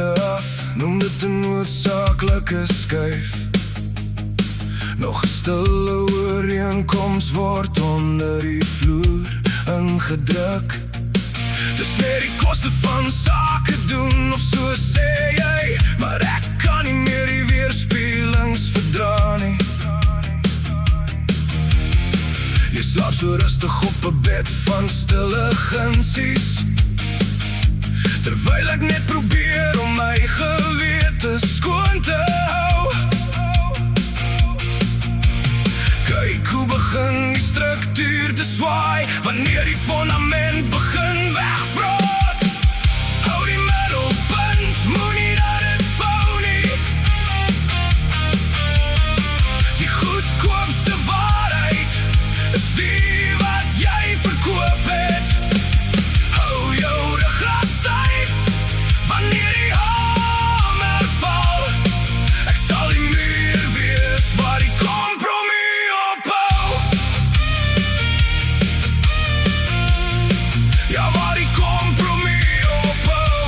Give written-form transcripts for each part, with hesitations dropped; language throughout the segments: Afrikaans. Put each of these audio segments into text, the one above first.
buite af, noem dit 'n noodsaaklike skuif. Nog 'n stille ooreenkoms word onder die vloer ingedruk. Dis net die koste van sake doen, of so sê jy, maar ek kan nie meer die weerspieëlings verdra nie. Jy slaap so rustig op 'n bed van stille gunsies, terwyl ek net probeer om my gewete skoon te hou. Kyk hoe begin die struktuur te swaai, wanneer die fondament begin wegvrot. Hou die middelpunt, moenie dat dit vou nie. Die goedkoopste waarheid is die wat jy verkoop het. Hou jou ruggraat styf, wanneer die hamer val. Ek sal die muur wees waar die kompromie ophou. Ja, waar die kompromie ophou.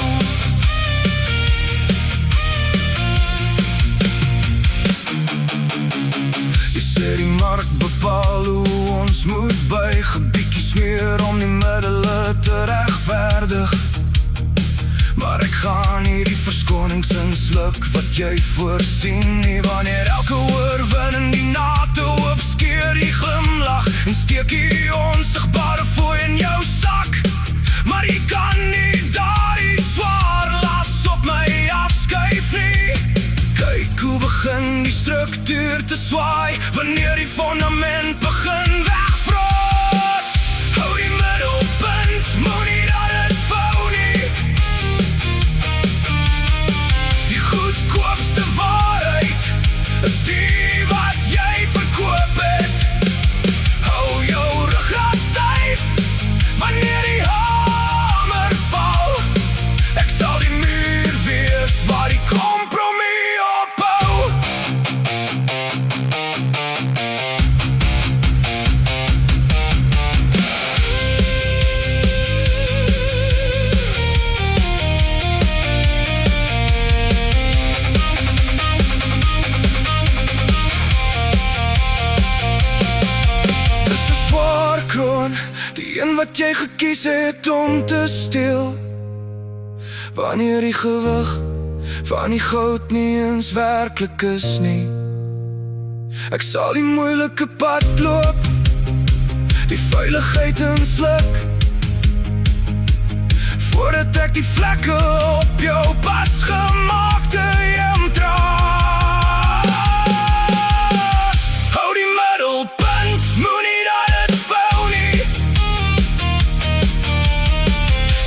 Jy sê die mark bepaal hoe ons moet buig, 'n bietjie smeer om die middele te regverdig. Maar ek gaan nie die verskonings insluk wat jy voorsien nie, wanneer elke oorwinning die nate oopskeer die glimlach en steek die onsigbare fooi in jou sak. Maar jy kan nie daardie swaar las op my afskuif nie. Kyk hoe begin die struktuur te swaai, wanneer die fondament begin wegvrot. Hou die middelpunt, moenie dat dit vou nie. Die goedkoopste waarheid is die wat jy verkoop het. Hou jou ruggraat styf, wanneer die hamer val. Ek sal die muur wees waar die kompromie ophou. Dis 'n swaar kroon, die een wat jy gekies het om te steel. Wanneer die gewig van die goud nie eens werklik is nie. Ek sal die moeilike pad loop, die veiligheid insluk, voordat ek die vlekke op jou pasgemaakte hem dra. Hou die middelpunt, moenie dat dit vou nie.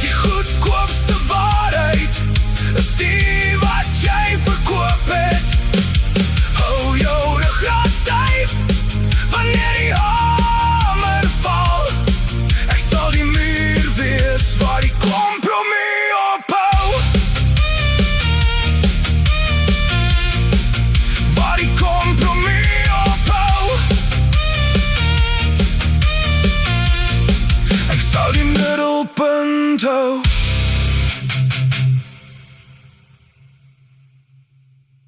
Die goedkoopste waarheid is die wat jy verkoop het. Hou jou ruggraat styf, wanneer die hamer val. Ek sal die muur wees waar die kompromie ophou. Waar die kompromie ophou. Ek sal die middelpunt hou.